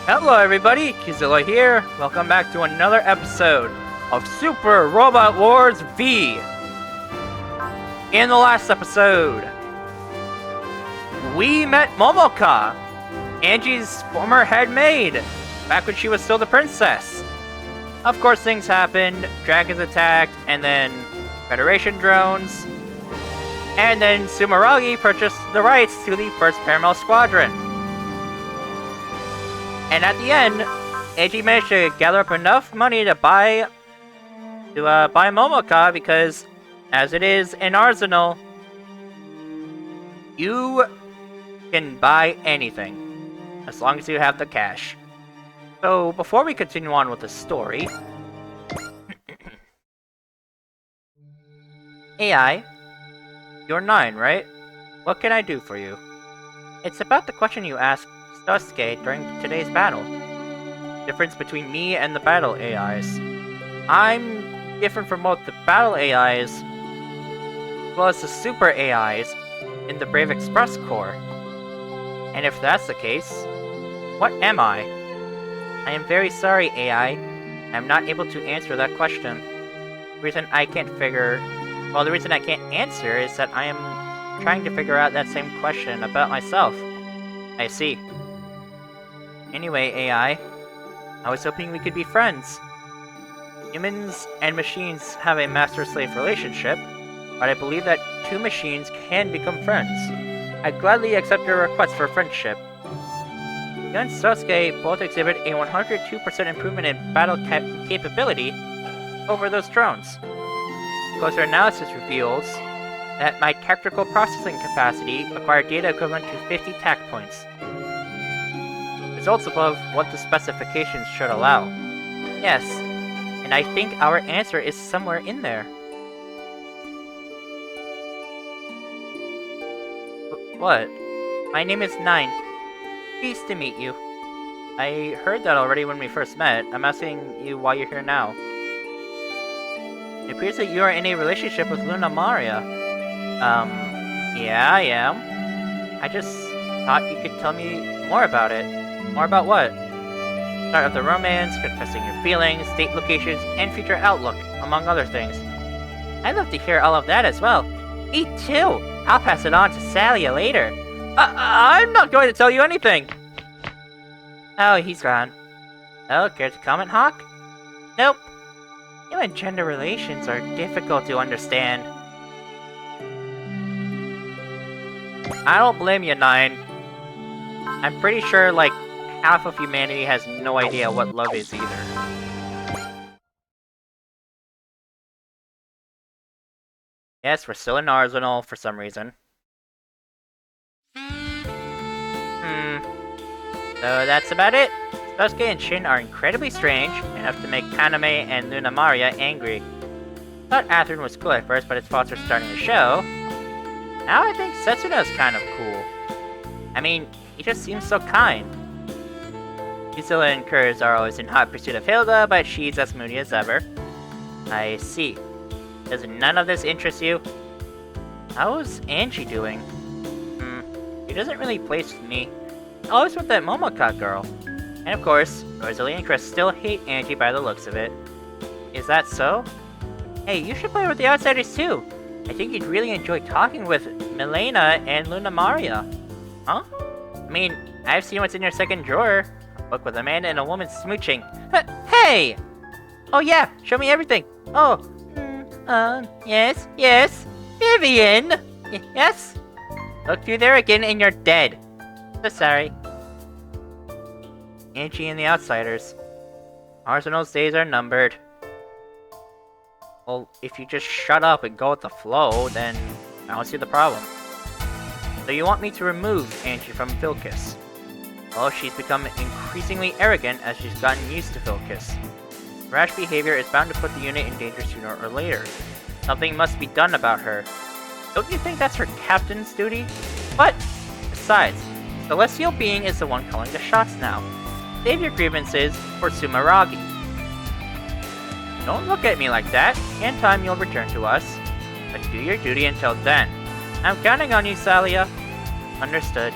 Hello everybody, Kizilla here. Welcome back to another episode of Super Robot Wars V. In the last episode, we met Momoka, Ange's former head maid, back when she was still the princess. Of course things happened, dragons attacked, and then Federation drones, and then Sumeragi purchased the rights to the 1st Paramount Squadron. And at the end, Ange managed to gather up enough money to buy Momoka because, as it is in Arzenal, you can buy anything as long as you have the cash. So before we continue on with the story, AI, you're 9, right? What can I do for you? It's about the question you asked Sasuke during today's battle. Difference between me and the battle AIs. I'm different from both the battle AIs as well as the super AIs in the Brave Express Corps. And if that's the case, what am I? I am very sorry, AI. I'm not able to answer that question. The reason I can't answer is that I am trying to figure out that same question about myself. I see. Anyway, AI, I was hoping we could be friends. Humans and machines have a master-slave relationship, but I believe that two machines can become friends. I'd gladly accept your request for friendship. You and Sasuke both exhibit a 102% improvement in battle capability over those drones. Closer analysis reveals that my tactical processing capacity acquired data equivalent to 50 tact points. Results above what the specifications should allow. Yes, and I think our answer is somewhere in there. What? My name is 9. Pleased to meet you. I heard that already when we first met. I'm asking you why you're here now. It appears that you are in a relationship with Luna Maria. Yeah, I am. I just thought you could tell me more about it. More about what? Start of the romance, confessing your feelings, date locations, and future outlook, among other things. I'd love to hear all of that as well. Me too! I'll pass it on to Salia later. I'm not going to tell you anything! Oh, he's gone. Oh, care to comment, Hawk? Nope. Human gender relations are difficult to understand. I don't blame you, 9. I'm pretty sure, like, half of humanity has no idea what love is either. Yes, we're still in Arzenal for some reason. So that's about it. Sasuke and Shin are incredibly strange, enough to make Kaname and Luna Maria angry. Thought Atherin was cool at first, but its faults are starting to show. Now I think Setsuna's kind of cool. I mean, he just seems so kind. Priscilla and Kurz are always in hot pursuit of Hilda, but she's as moody as ever. I see. Does none of this interest you? How's Angie doing? She doesn't really place with me. Always with that Momoka girl. And of course, Rosalie and Chris still hate Angie by the looks of it. Is that so? Hey, you should play with the outsiders too. I think you'd really enjoy talking with Milena and Luna Maria. Huh? I mean, I've seen what's in your second drawer. A book with a man and a woman smooching. Hey! Oh yeah, show me everything. Oh, yes. Vivian! Yes? Look through there again and you're dead. So sorry. Angie and the outsiders. Arzenal's days are numbered. Well, if you just shut up and go with the flow, then I don't see the problem. So you want me to remove Angie from Vilkiss? Well, she's become increasingly arrogant as she's gotten used to Vilkiss. Rash behavior is bound to put the unit in danger sooner or later. Something must be done about her. Don't you think that's her captain's duty? But, besides, Celestial Being is the one calling the shots now. Save your grievances for Sumeragi. Don't look at me like that. In time you'll return to us. But do your duty until then. I'm counting on you, Salia. Understood.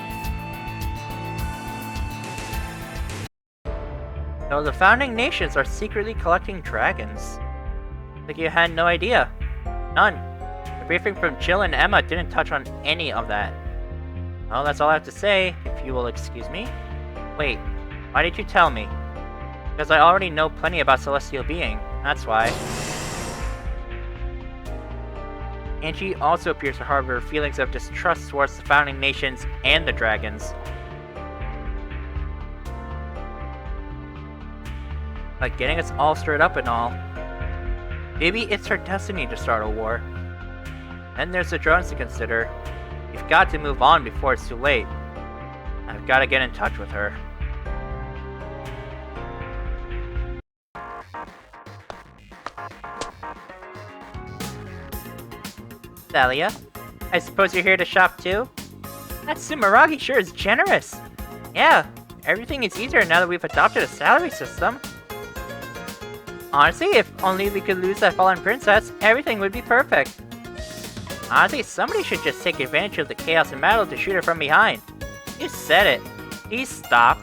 So the founding nations are secretly collecting dragons. Like you had no idea. None. The briefing from Jill and Emma didn't touch on any of that. Well, that's all I have to say, if you will excuse me. Wait, why did you tell me? Because I already know plenty about Celestial Being, that's why. Ange also appears to harbor feelings of distrust towards the founding nations and the dragons. Like getting us all stirred up and all. Maybe it's her destiny to start a war. Then there's the drones to consider. We've got to move on before it's too late. I've got to get in touch with her. Salia, I suppose you're here to shop too? That Sumeragi sure is generous. Yeah, everything is easier now that we've adopted a salary system. Honestly, if only we could lose that fallen princess, everything would be perfect. Honestly, somebody should just take advantage of the chaos and battle to shoot her from behind. You said it. Please stop.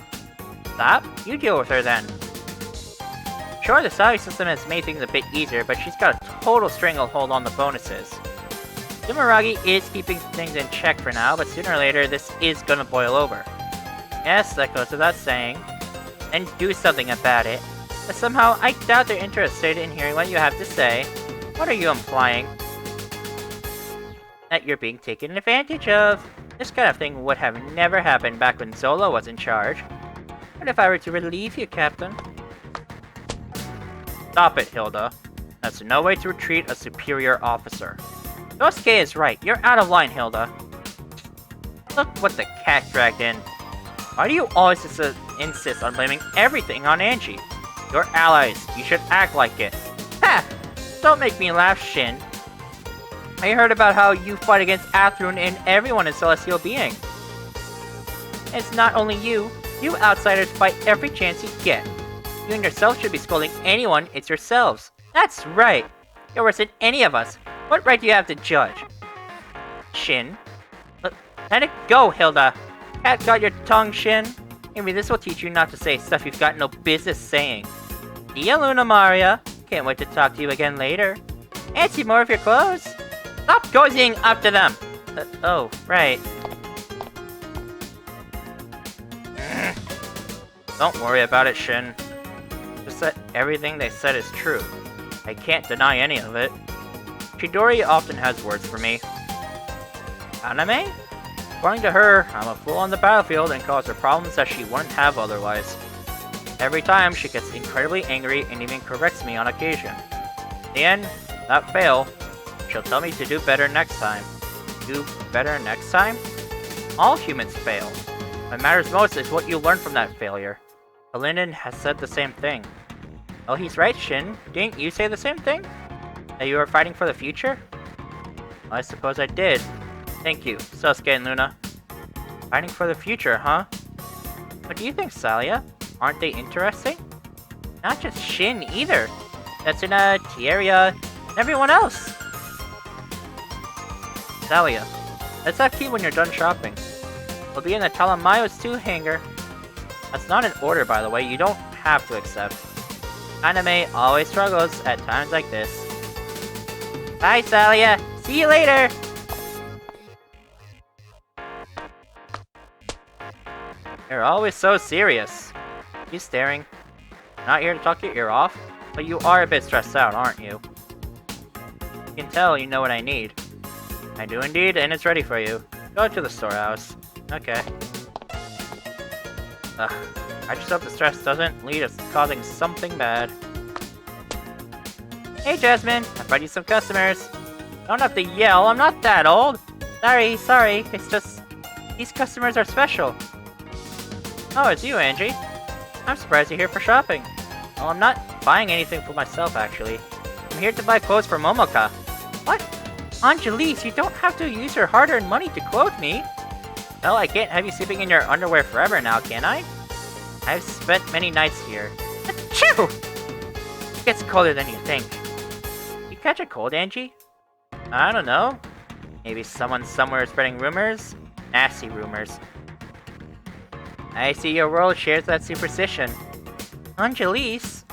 Stop? You deal with her then. Sure, the salary system has made things a bit easier, but she's got a total stranglehold on the bonuses. Sumeragi is keeping things in check for now, but sooner or later, this is gonna boil over. Yes, that goes without saying. And do something about it. But somehow, I doubt they're interested in hearing what you have to say. What are you implying? That you're being taken advantage of. This kind of thing would have never happened back when Zola was in charge. What if I were to relieve you, Captain? Stop it, Hilda. That's no way to treat a superior officer. Yosuke is right. You're out of line, Hilda. Look what the cat dragged in. Why do you always insist on blaming everything on Ange? You're allies. You should act like it. Ha! Don't make me laugh, Shin. I heard about how you fight against Athrun and everyone in Celestial Being. It's not only you. You outsiders fight every chance you get. You and yourself should be scolding anyone, it's yourselves. That's right. You're worse than any of us. What right do you have to judge? Shin? Let it go, Hilda. Cat got your tongue, Shin. Maybe this will teach you not to say stuff you've got no business saying. See ya, Luna Maria. Can't wait to talk to you again later. And see more of your clothes. Stop cozying up to them! Oh, right. Don't worry about it, Shin. Just that everything they said is true. I can't deny any of it. Chidori often has words for me. Anime? According to her, I'm a fool on the battlefield and cause her problems that she wouldn't have otherwise. Every time, she gets incredibly angry and even corrects me on occasion. In the end, without fail, she'll tell me to do better next time. Do better next time? All humans fail. What matters most is what you learn from that failure. Kalinin has said the same thing. Oh, he's right, Shin. Didn't you say the same thing? That you were fighting for the future? Well, I suppose I did. Thank you, Sasuke and Luna. Fighting for the future, huh? What do you think, Salia? Aren't they interesting? Not just Shin, either. Setsuna, Tieria, and everyone else. Salia, let's have tea when you're done shopping. We'll be in the Talamayos 2 hangar. That's not an order, by the way. You don't have to accept. Anime always struggles at times like this. Bye, Salia. See you later. You're always so serious. You staring? Not here to talk your ear off, but you are a bit stressed out, aren't you? You can tell you know what I need. I do indeed, and it's ready for you. Go to the storehouse. Okay. Ugh. I just hope the stress doesn't lead us to causing something bad. Hey, Jasmine. I brought you some customers. Don't have to yell. I'm not that old. Sorry. It's just... these customers are special. Oh, it's you, Ange. I'm surprised you're here for shopping. Well, I'm not buying anything for myself, actually. I'm here to buy clothes for Momoka. What? Angelise, you don't have to use your hard-earned money to clothe me. Well, I can't have you sleeping in your underwear forever now, can I? I've spent many nights here. Achoo! It gets colder than you think. You catch a cold, Ange? I don't know. Maybe someone somewhere is spreading rumors? Nasty rumors. I see your world shares that superstition. Angelis?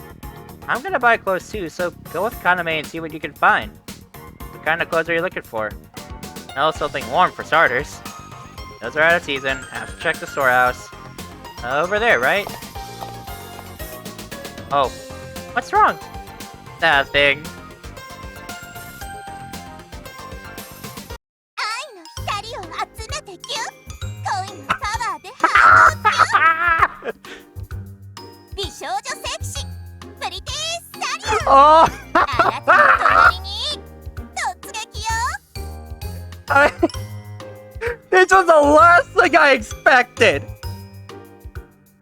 I'm gonna buy clothes too, so go with Kaname and see what you can find. What kind of clothes are you looking for? Oh, something warm for starters. Those are out of season. Have to check the storehouse. Over there, right? Oh. What's wrong? Nothing. Oh! This was the last thing I expected!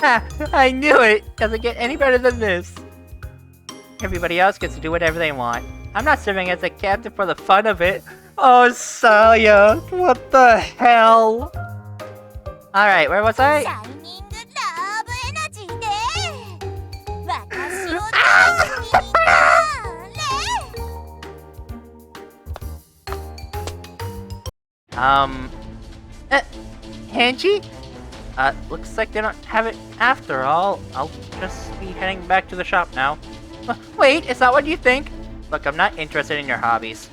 I knew it! Doesn't get any better than this. Everybody else gets to do whatever they want. I'm not serving as a captain for the fun of it. Oh, Salia, what the hell? Alright, where was I? Ange? Looks like they don't have it after all. I'll just be heading back to the shop now. Wait, is that what you think? Look, I'm not interested in your hobbies.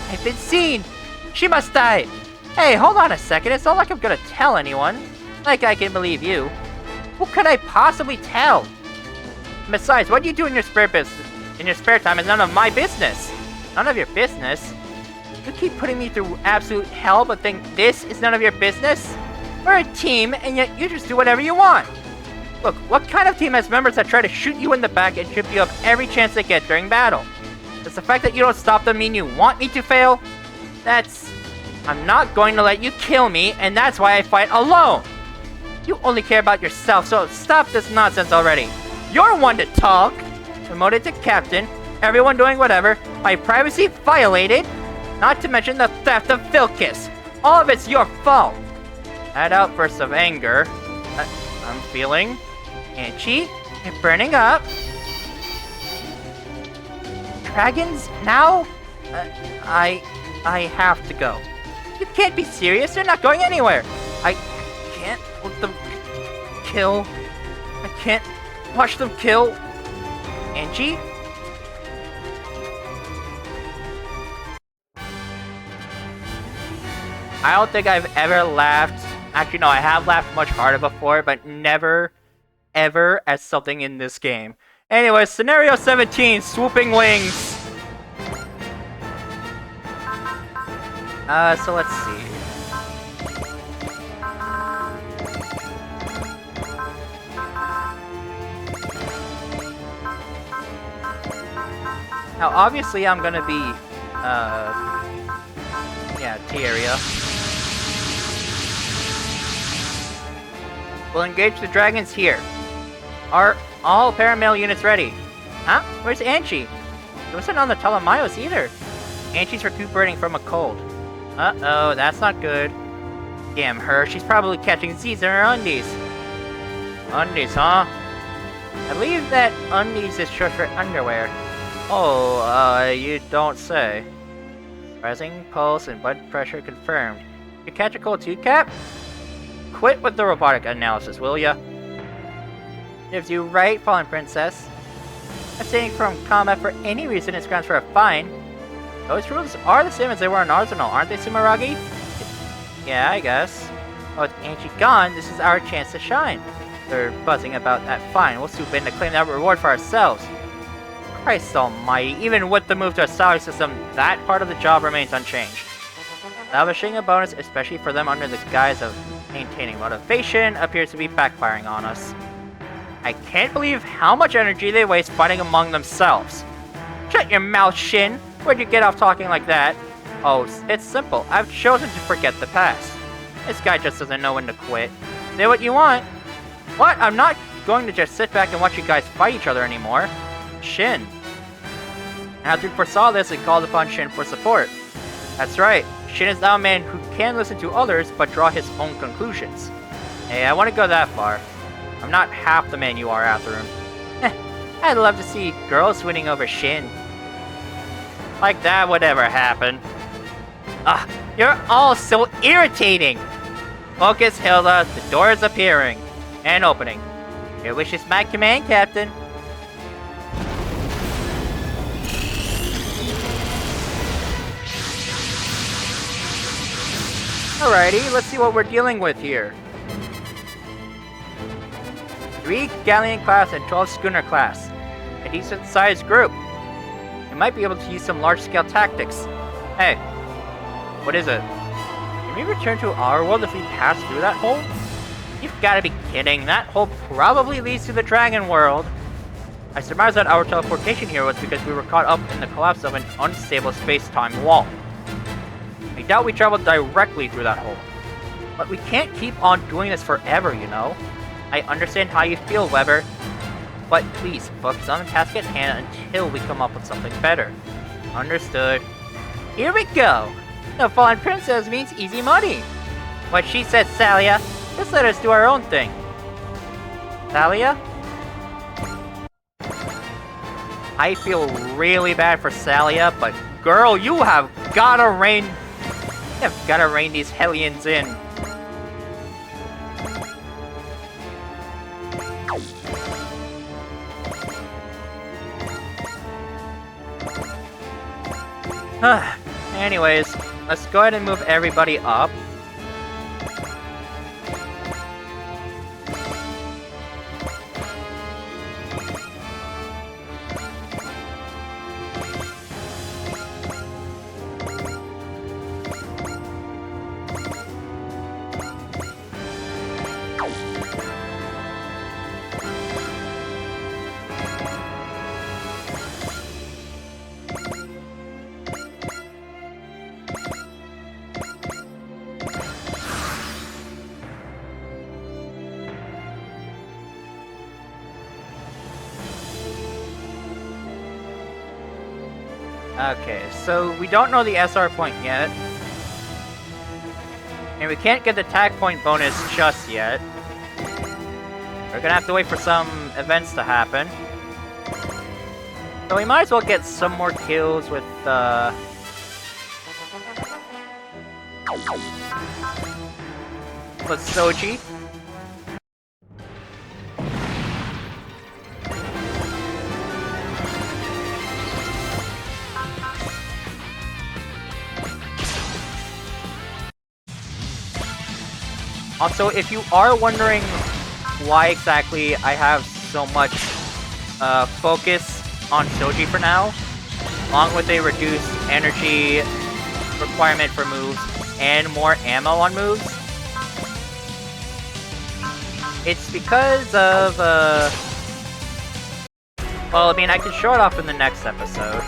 I've been seen! She must die! Hey, hold on a second, it's not like I'm gonna tell anyone. Like I can believe you. Who could I possibly tell? Besides, what do you do in your spare time is none of my business. None of your business? You keep putting me through absolute hell but think this is none of your business? We're a team, and yet you just do whatever you want. Look, what kind of team has members that try to shoot you in the back and trip you up every chance they get during battle? Does the fact that you don't stop them mean you want me to fail? I'm not going to let you kill me, and that's why I fight alone. You only care about yourself, so stop this nonsense already. You're one to talk. Promoted to captain, everyone doing whatever, my privacy violated, not to mention the theft of Vilkiss. All of it's your fault. That outburst of anger I'm feeling. Ange, you're burning up. Dragons now? I have to go. You can't be serious, they're not going anywhere. I can't let them kill. I can't watch them kill. Ange? I don't think I've ever laughed. Actually, no, I have laughed much harder before, but never, ever at something in this game. Anyway, Scenario 17, Swooping Wings. So let's see. Now, obviously, I'm gonna be, yeah, T-area. We'll engage the dragons here. Are all paramedic units ready? Huh? Where's Ange? She wasn't on the Talamayos either. Ange's recuperating from a cold. Uh-oh, that's not good. Damn her, she's probably catching Z's in her undies. Undies, huh? I believe that undies is short for underwear. Oh, you don't say. Rising pulse and blood pressure confirmed. You catch a cold too, Cap? Quit with the robotic analysis, will ya? Serves you right, Fallen Princess. Abstaining from combat for any reason is grounds for a fine. Those rules are the same as they were in Arzenal, aren't they, Sumeragi? Yeah, I guess. Well, with Ange gone, this is our chance to shine. They're buzzing about that fine. We'll swoop in to claim that reward for ourselves. Christ almighty, even with the move to a salary system, that part of the job remains unchanged. Establishing a bonus, especially for them under the guise of maintaining motivation, appears to be backfiring on us. I can't believe how much energy they waste fighting among themselves. Shut your mouth, Shin! Where'd you get off talking like that? Oh, it's simple. I've chosen to forget the past. This guy just doesn't know when to quit. Say what you want. What? I'm not going to just sit back and watch you guys fight each other anymore. Shin. After we foresaw this and called upon Shin for support. That's right. Shin is now a man who can listen to others but draw his own conclusions. Hey, I want to go that far. I'm not half the man you are, Atherum. I'd love to see girls winning over Shin. Like that would ever happen. Ah, you're all so irritating! Focus, Hilda. The door is appearing. And opening. Your wish is my command, Captain. Alrighty, let's see what we're dealing with here. 3 Galleon class and 12 Schooner class. A decent sized group. We might be able to use some large scale tactics. Hey, what is it? Can we return to our world if we pass through that hole? You've gotta be kidding, that hole probably leads to the Dragon World. I surmise that our teleportation here was because we were caught up in the collapse of an unstable space-time wall. I doubt we traveled directly through that hole. But we can't keep on doing this forever, you know? I understand how you feel, Weber. But please, focus on the task at hand until we come up with something better. Understood. Here we go! The Fallen Princess means easy money! What she said, Salia. Just let us do our own thing. Salia? I feel really bad for Salia, but girl, you have gotta rein these Hellions in. Anyways, let's go ahead and move everybody up. Okay, so we don't know the SR point yet. And we can't get the tag point bonus just yet. We're gonna have to wait for some events to happen. So we might as well get some more kills with, Soji. Also, if you are wondering why exactly I have so much focus on Soji for now, along with a reduced energy requirement for moves and more ammo on moves, it's because of, well, I mean, I can show it off in the next episode.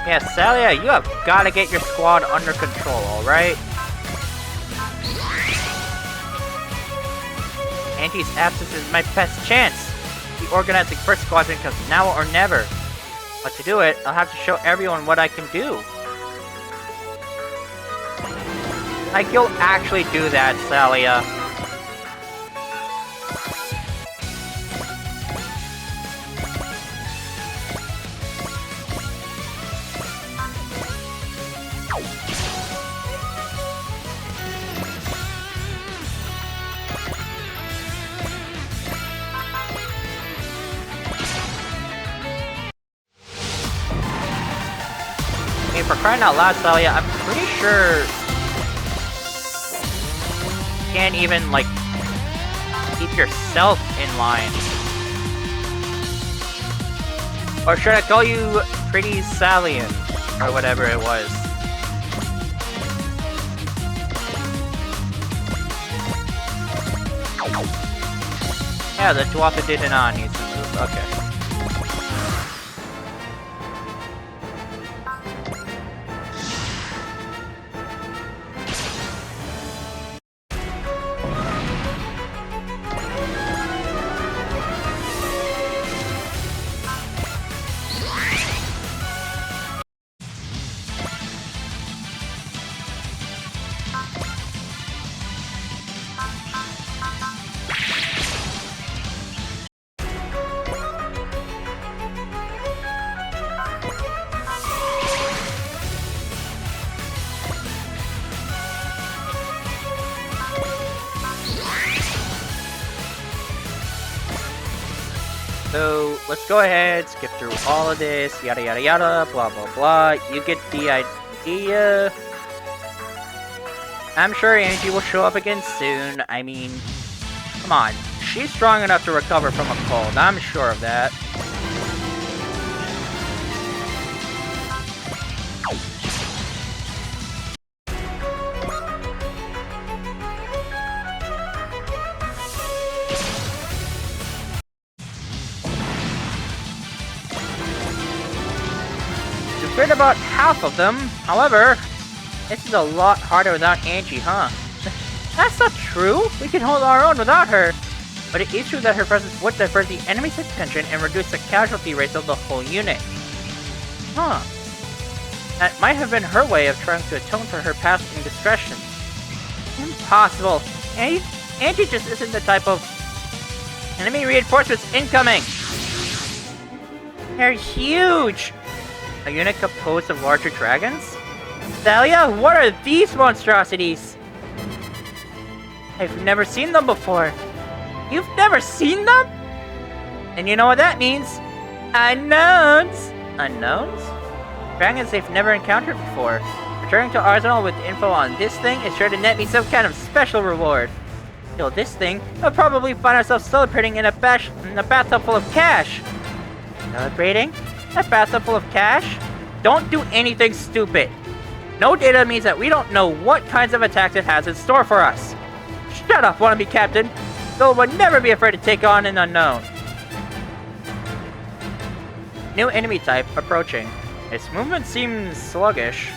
Yeah, Salia, you have got to get your squad under control, alright? Ange's absence is my best chance! The organizing first squadron comes now or never. But to do it, I'll have to show everyone what I can do. Like, you'll actually do that, Salia. For crying out loud, Salia, I'm pretty sure you can't even, like, keep yourself in line. Or should I call you Pretty Salian? Or whatever it was. Yeah, the Tuatha De Danann needs to move. Okay. So, let's go ahead, skip through all of this, yada yada yada, blah blah blah. You get the idea. I'm sure Angie will show up again soon. I mean, come on. She's strong enough to recover from a cold, I'm sure of that. Defeated about half of them. However, this is a lot harder without Angie, huh? That's not true. We can hold our own without her. But it is true that her presence would divert the enemy's attention and reduce the casualty rates of the whole unit. Huh. That might have been her way of trying to atone for her past indiscretions. Impossible. Angie just isn't the type of... Enemy reinforcements incoming! They're huge! A unit composed of larger dragons? Salia, what are these monstrosities? I've never seen them before. You've never seen them? And you know what that means? Unknowns! Unknowns? Dragons they've never encountered before. Returning to Arzenal with info on this thing is sure to net me some kind of special reward. Kill this thing, we'll probably find ourselves celebrating in a bathtub full of cash. Celebrating? A bathtub full of cash? Don't do anything stupid. No data means that we don't know what kinds of attacks it has in store for us. Shut up, wannabe captain. Bill would never be afraid to take on an unknown. New enemy type approaching. Its movement seems sluggish.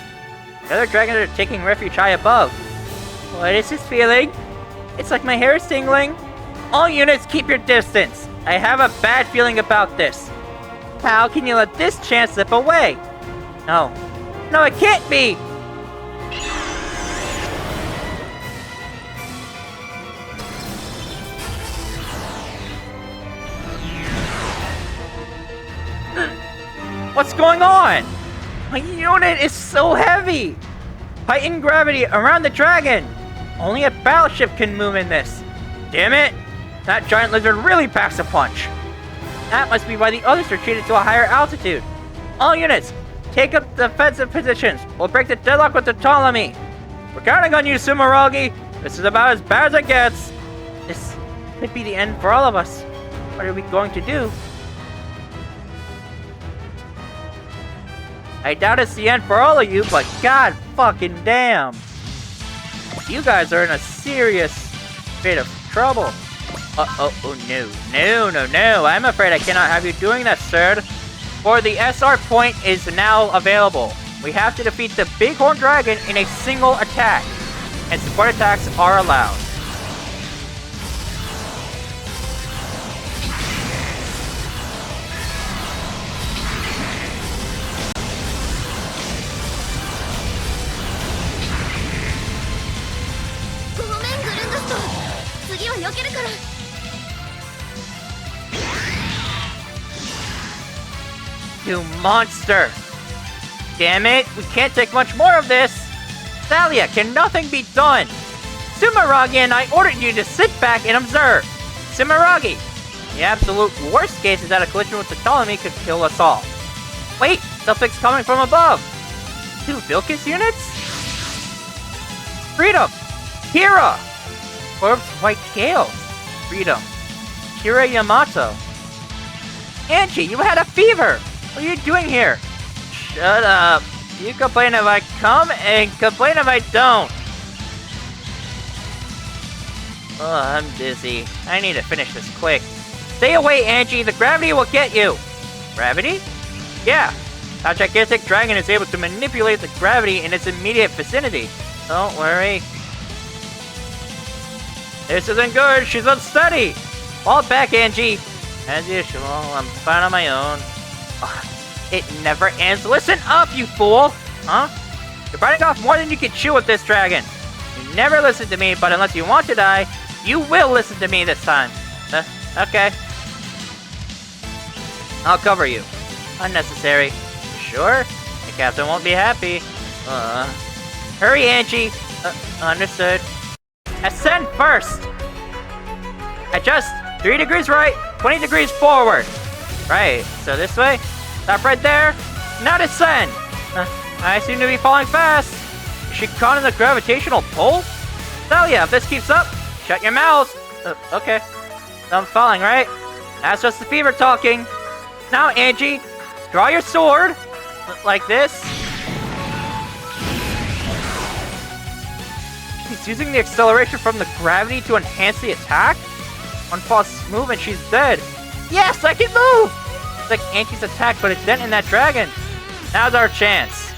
The other dragons are taking refuge high above. What is this feeling? It's like my hair is tingling. All units, keep your distance. I have a bad feeling about this. How can you let this chance slip away? No. No, it can't be! What's going on? My unit is so heavy! Heightened gravity around the dragon! Only a battleship can move in this. Damn it! That giant lizard really packs a punch. That must be why the others retreated to a higher altitude. All units, take up defensive positions. We'll break the deadlock with the Ptolemy. We're counting on you, Sumeragi. This is about as bad as it gets. This could be the end for all of us. What are we going to do? I doubt it's the end for all of you, but god fucking damn. You guys are in a serious bit of trouble. No. I'm afraid I cannot have you doing that, sir. For the SR point is now available. We have to defeat the Bighorn Dragon in a single attack. And support attacks are allowed. You monster! Damn it, we can't take much more of this! Salia, can nothing be done? Sumeragi and I ordered you to sit back and observe! Sumeragi! The absolute worst case is that a collision with the Ptolemy could kill us all. Wait, something's coming from above! 2 Vilkiss units? Freedom! Kira! Orb's white scales! Freedom. Kira Yamato. Angie, you had a fever! What are you doing here? Shut up. You complain if I come, and complain if I don't. Oh, I'm dizzy. I need to finish this quick. Stay away, Angie. The gravity will get you. Gravity? Yeah. That gigantic dragon is able to manipulate the gravity in its immediate vicinity. Don't worry. This isn't good. She's unsteady. Fall back, Angie. As usual, I'm fine on my own. It never ends. Listen up, you fool! Huh? You're biting off more than you can chew with this dragon. You never listen to me, but unless you want to die, you will listen to me this time. Okay. I'll cover you. Unnecessary. Sure? The captain won't be happy. Hurry, Angie. Understood. Ascend first! Adjust 3 degrees right, 20 degrees forward. Right, so this way? Stop right there! Now descend! I seem to be falling fast! Is she caught in the gravitational pull? Salia, if this keeps up, shut your mouth! Okay. I'm falling, right? That's just the fever talking. Now, Angie, draw your sword. Like this. She's using the acceleration from the gravity to enhance the attack? One false move and she's dead. Yes, I can move! It's like Angie's attack, but it's dent in that dragon. Now's our chance.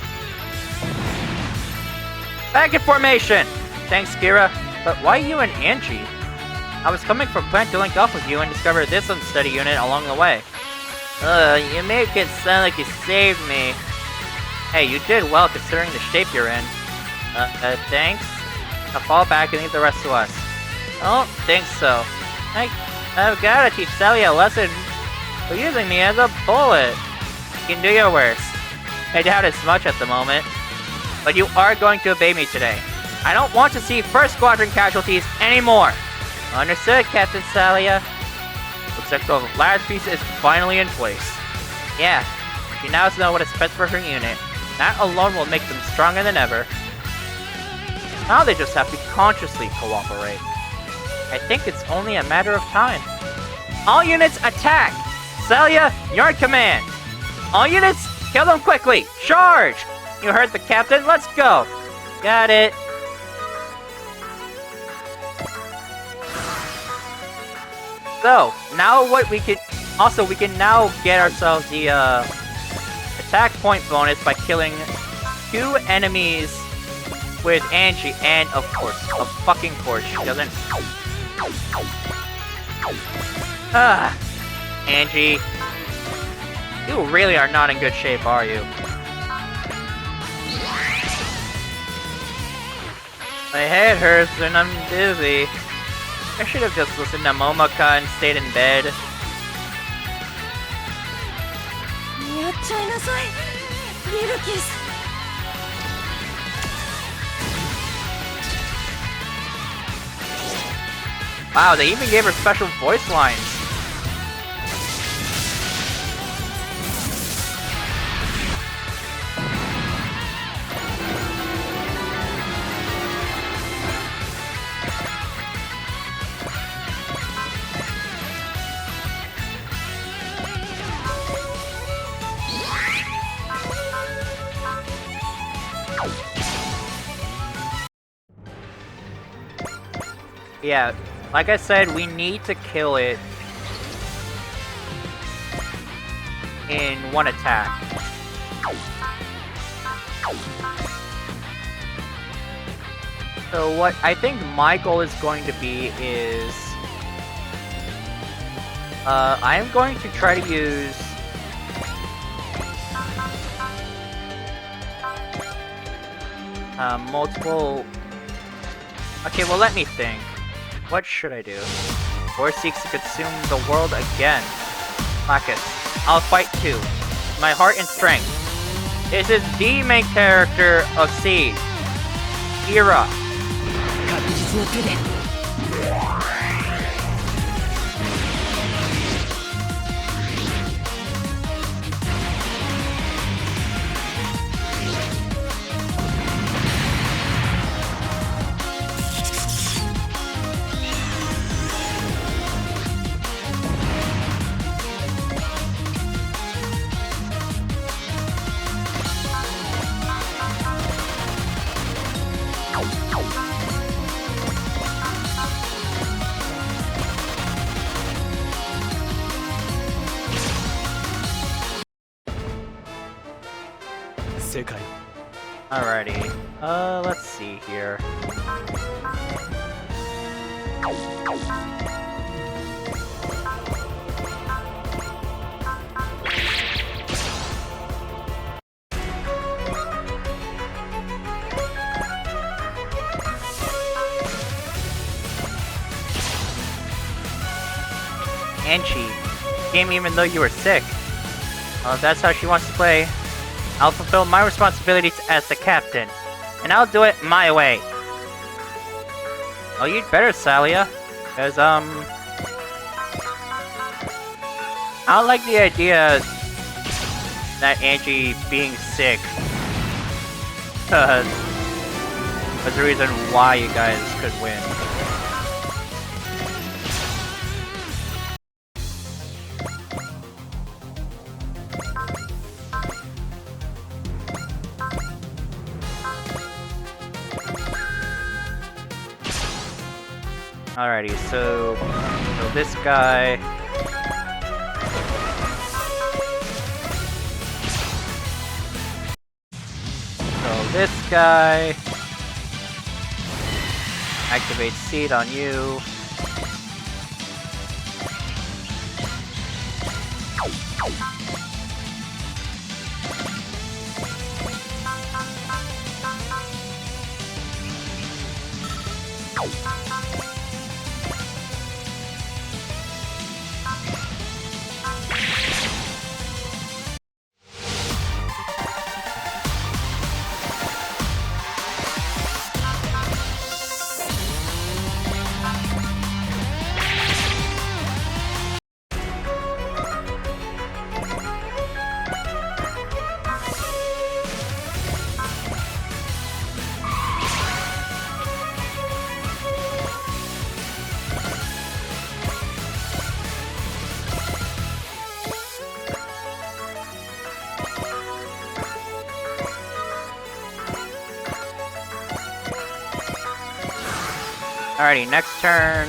Back in formation! Thanks, Kira. But why you and Angie? I was coming from plant to link up with you and discovered this unsteady unit along the way. You make it sound like you saved me. Hey, you did well considering the shape you're in. Thanks? Now fall back and leave the rest to us. I don't think so. I've gotta teach Salia a lesson for using me as a bullet. You can do your worst. I doubt as much at the moment. But you are going to obey me today. I don't want to see First Squadron casualties anymore. Understood, Captain Salia. Looks like the last piece is finally in place. Yeah, she now knows what is best for her unit. That alone will make them stronger than ever. Now they just have to consciously cooperate. I think it's only a matter of time. All units attack! Salia, you're in command! All units, kill them quickly! Charge! You heard the captain, let's go! Got it. So, now what we can... Also, we can now get ourselves the, attack point bonus by killing 2 enemies with Angie, and of course, she doesn't... Angie. You really are not in good shape, are you? My head hurts and I'm dizzy. I should have just listened to Momaka and stayed in bed. Wow, they even gave her special voice lines. Yeah, like I said, we need to kill it in one attack. So what I think my goal is going to be is... I am going to try to use... multiple... Okay, well let me think. What should I do? War seeks to consume the world again. Vilkiss, I'll fight too. My heart and strength. This is the main character of Siege. Kira. Alrighty. Let's see here. Ange, came even though you were sick. If that's how she wants to play, I'll fulfill my responsibilities as the captain, and I'll do it my way. Oh, you'd better, Salia, because, I don't like the idea that Ange being sick was the reason why you guys could win. Alrighty, so this guy. So this guy. Activate seed on you. Alrighty, next turn.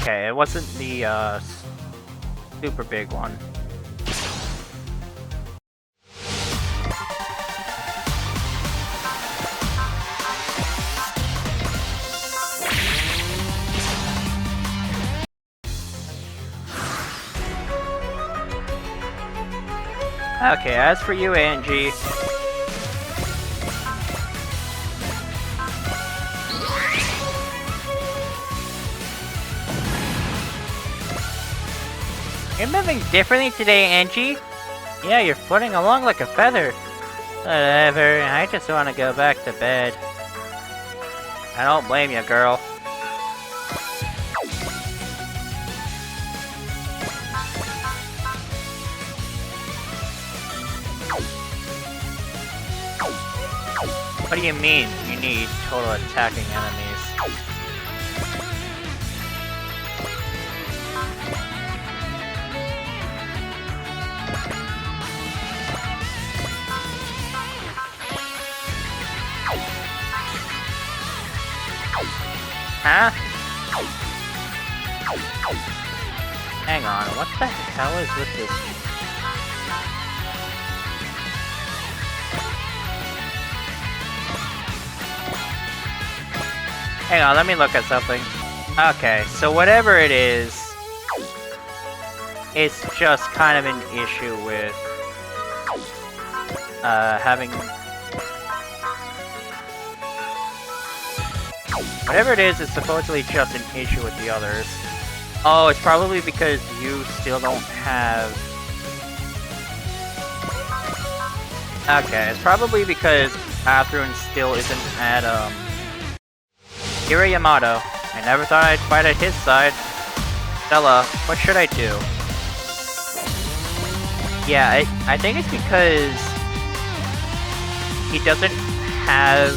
Okay, it wasn't the super big one. Okay, as for you, Ange. You're moving differently today, Ange. Yeah, you're floating along like a feather. Whatever, I just want to go back to bed. I don't blame you, girl. What do you mean, you need total attacking enemies? Huh? Hang on, what the hell is with this? Hang on, let me look at something. Okay, so whatever it is, it's just kind of an issue with having... Whatever it is, it's supposedly just an issue with the others. Oh, it's probably because you still don't have... Okay, it's probably because Athrun still isn't at, Yamato. I never thought I'd fight at his side. Stella, what should I do? Yeah, I think it's because he doesn't have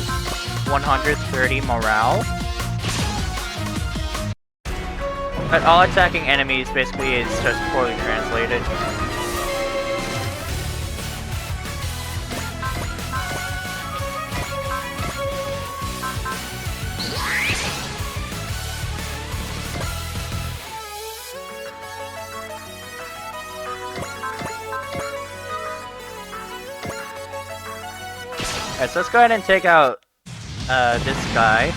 130 morale. But all attacking enemies basically is just poorly translated. Alright, so let's go ahead and take out this guy.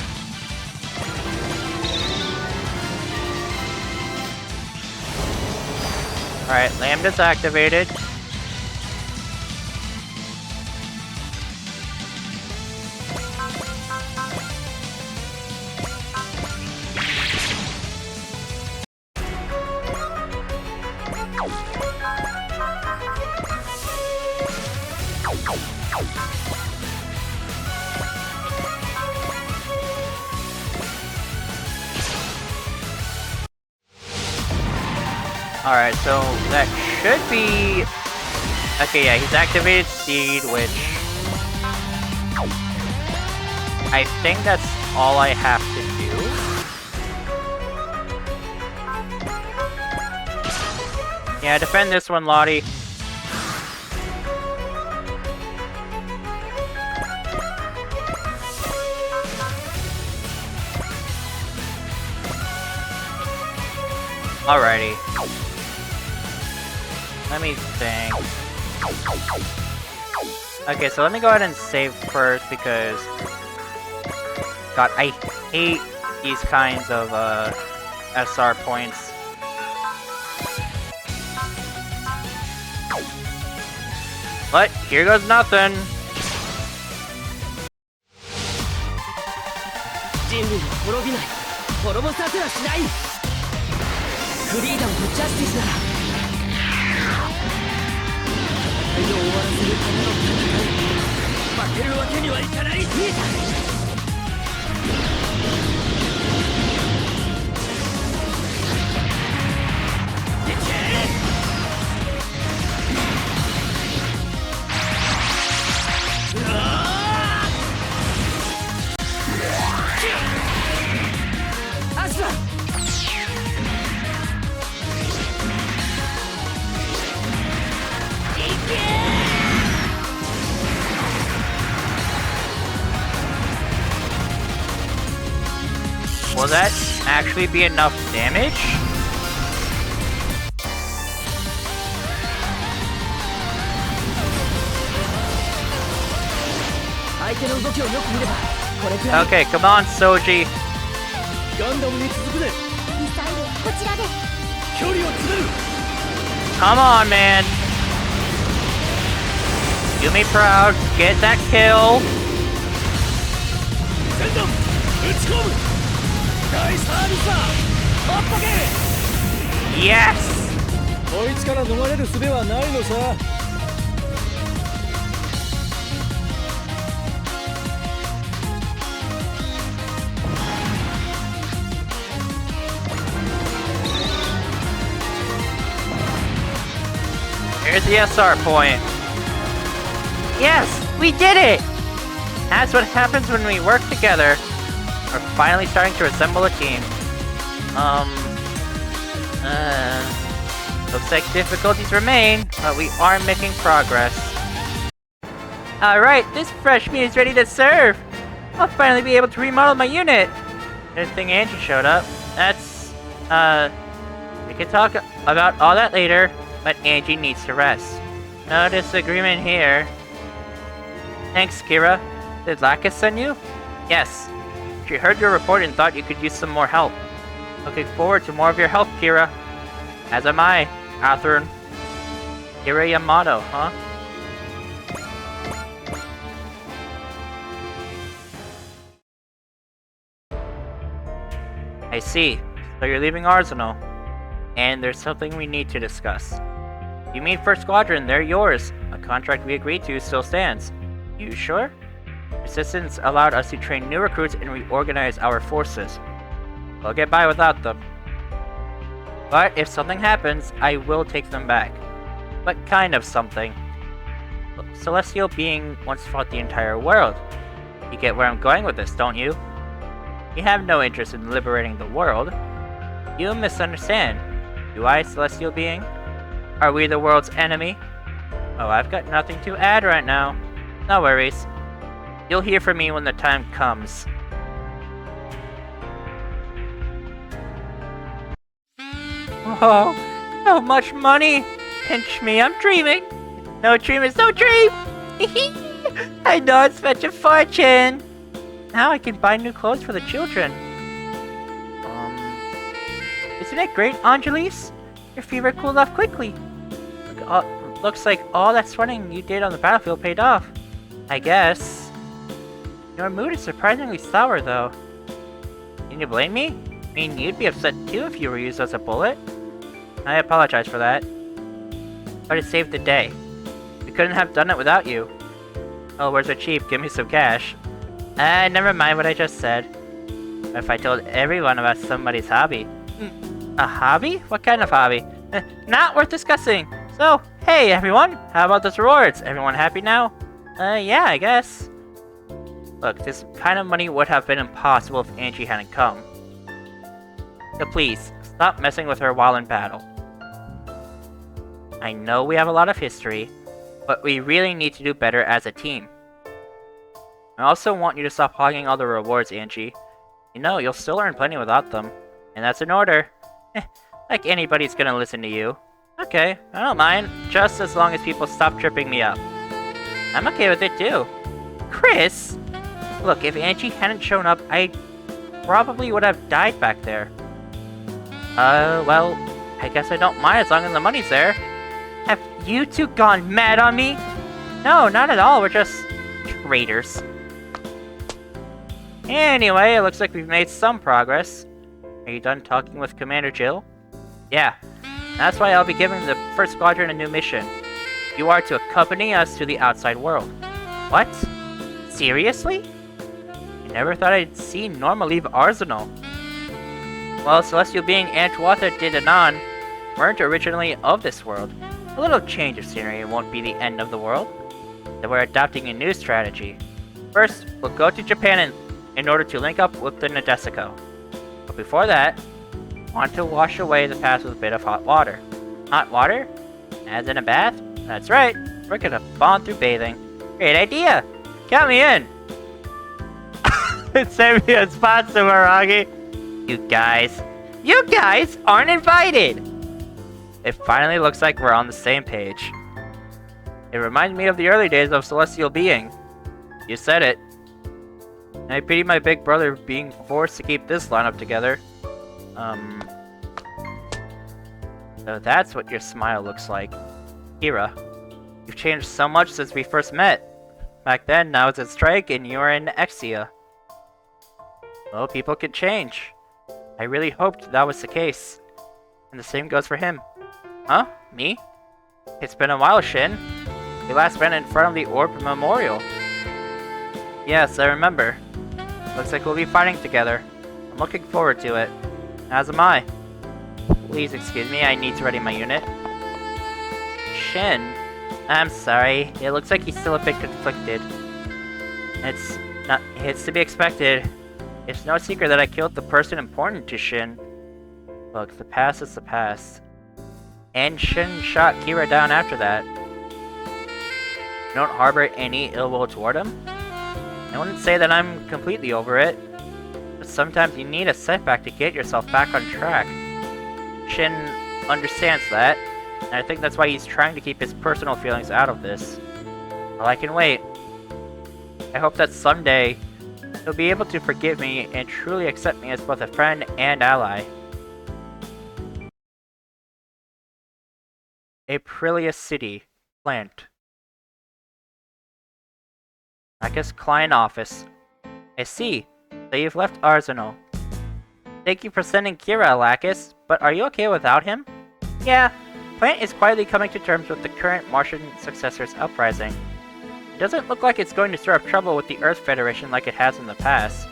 Alright, Lambda's activated. Alright, so that should be... Okay, yeah, he's activated Seed, which... I think that's all I have to do. Yeah, defend this one, Lottie. Alrighty. Let me think. Okay, so let me go ahead and save first because... God, I hate these kinds of SR points. But here goes nothing. Will that actually be enough damage? Okay, come on, Soji. Come on, man. Do me proud. Get that kill. Yes! Here's the SR point. Yes! We did it! That's what happens when we work together. We're finally starting to assemble a team. Looks like difficulties remain, but we are making progress. Alright, this fresh meat is ready to serve! I'll finally be able to remodel my unit! Good thing Ange showed up. That's, we can talk about all that later, but Angie needs to rest. No disagreement here. Thanks, Kira. Did Lacus send you? Yes. She heard your report and thought you could use some more help. Looking forward to more of your help, Kira. As am I, Atherin. Kira Yamato, huh? I see. So you're leaving Arzenal. And there's something we need to discuss. You mean First Squadron, they're yours. A contract we agreed to still stands. You sure? Resistance allowed us to train new recruits and reorganize our forces. We'll get by without them. But if something happens, I will take them back. What kind of something? Celestial being once fought the entire world. You get where I'm going with this, don't you? You have no interest in liberating the world. You misunderstand. Do I, Celestial being? Are we the world's enemy? Oh, I've got nothing to add right now. No worries. You'll hear from me when the time comes. Oh, so much money! Pinch me, I'm dreaming! No dream is no dream! I know it's such a fortune! Now I can buy new clothes for the children. Isn't it great, Angelis? Your fever cooled off quickly. Looks like all that sweating you did on the battlefield paid off. I guess. Your mood is surprisingly sour, though. Can you blame me? I mean, you'd be upset too if you were used as a bullet. I apologize for that. But it saved the day. We couldn't have done it without you. Oh, where's the chief? Give me some cash. Never mind what I just said. What if I told everyone about somebody's hobby? A hobby? What kind of hobby? Not worth discussing. So, hey everyone, how about those rewards? Everyone happy now? Yeah, I guess. Look, this kind of money would have been impossible if Ange hadn't come. So please, stop messing with her while in battle. I know we have a lot of history, but we really need to do better as a team. I also want you to stop hogging all the rewards, Ange. You know, you'll still earn plenty without them. And that's an order. Like anybody's gonna listen to you. Okay, I don't mind, just as long as people stop tripping me up. I'm okay with it too. Chris! Look, if Ange hadn't shown up, I probably would have died back there. Well, I guess I don't mind as long as the money's there. Have you two gone mad on me? No, not at all, we're just traitors. Anyway, it looks like we've made some progress. Are you done talking with Commander Jill? Yeah, that's why I'll be giving the first squadron a new mission. You are to accompany us to the outside world. What? Seriously? I never thought I'd see Norma leave Arzenal. Well, celestial being Antuatha de Danan weren't originally of this world. A little change of scenery won't be the end of the world. So we're adopting a new strategy. First, we'll go to Japan in order to link up with the Nadesico. But before that, I want to wash away the past with a bit of hot water. Hot water? As in a bath? That's right, we're gonna bond through bathing. Great idea! Count me in! Save me a spot somewhere, Augie. You guys aren't invited! It finally looks like we're on the same page. It reminds me of the early days of Celestial Being. You said it. I pity my big brother being forced to keep this lineup together. So that's what your smile looks like. Kira, you've changed so much since we first met. Back then, now it's a strike and you're in Exia. Well, people can change. I really hoped that was the case. And the same goes for him. Huh? Me? It's been a while, Shin. We last met in front of the Orb Memorial. Yes, I remember. Looks like we'll be fighting together. I'm looking forward to it. As am I. Please excuse me, I need to ready my unit. Shin. I'm sorry. It looks like he's still a bit conflicted. It's to be expected. It's no secret that I killed the person important to Shin. Look, the past is the past. And Shin shot Kira down after that. You don't harbor any ill will toward him? I wouldn't say that I'm completely over it, but sometimes you need a setback to get yourself back on track. Shin understands that, and I think that's why he's trying to keep his personal feelings out of this. Well, I can wait. I hope that someday he'll be able to forgive me and truly accept me as both a friend and ally. Aprilia City, Plant. Lacus Client Office. I see. So you've left Arzenal. Thank you for sending Kira, Lacus, but are you okay without him? Yeah. Plant is quietly coming to terms with the current Martian successor's uprising. It doesn't look like it's going to stir up trouble with the Earth Federation like it has in the past.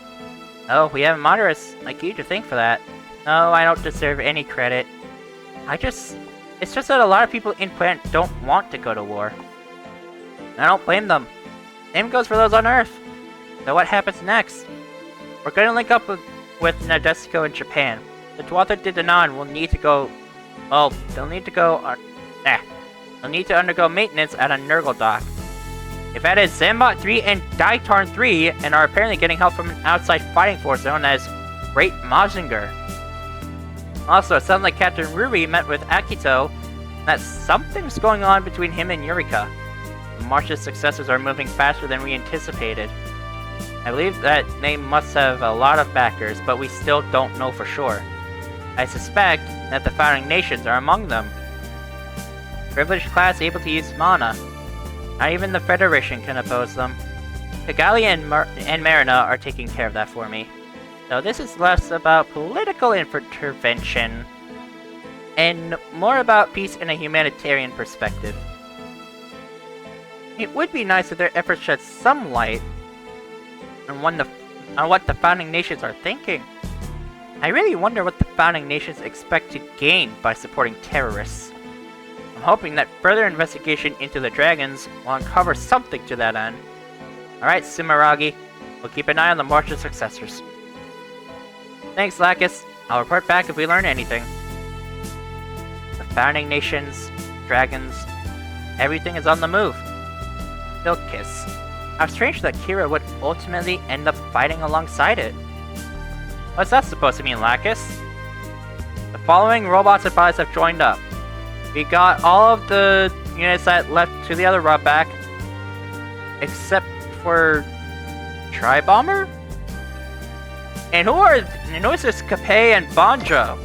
Oh, we have moderates like you to thank for that. No, I don't deserve any credit. It's just that a lot of people in Plant don't want to go to war. I don't blame them. Same goes for those on Earth. So what happens next? We're gonna link up with Nadesico in Japan. The Tuatha De Danann will need to go... Well, they'll need to undergo maintenance at a Nurgle dock. They've added Zambot 3 and Daitarn 3 and are apparently getting help from an outside fighting force known as Great Mazinger. Also, it sounds like Captain Ruri met with Akito and that something's going on between him and Yurika. the March's successors are moving faster than we anticipated. I believe that they must have a lot of backers, but we still don't know for sure. I suspect that the founding nations are among them. Privileged class able to use mana. Not even the Federation can oppose them. Kigali and Marina are taking care of that for me. So this is less about political intervention and more about peace in a humanitarian perspective. It would be nice if their efforts shed some light on what the founding nations are thinking. I really wonder what the founding nations expect to gain by supporting terrorists. I'm hoping that further investigation into the dragons will uncover something to that end. Alright, Sumeragi, we'll keep an eye on the March's successors. Thanks, Lacus. I'll report back if we learn anything. The founding nations, dragons, everything is on the move. Vilkiss. How strange that Kira would ultimately end up fighting alongside it. What's that supposed to mean, Lacus? The following robots and bodies have joined up. We got all of the units that left to the other route back, except for Tri-Bomber? And who is this Kape and Banjo?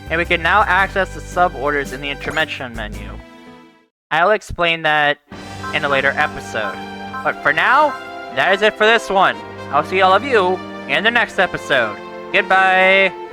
And we can now access the sub-orders in the intervention menu. I'll explain that in a later episode. But for now, that is it for this one. I'll see all of you in the next episode. Goodbye!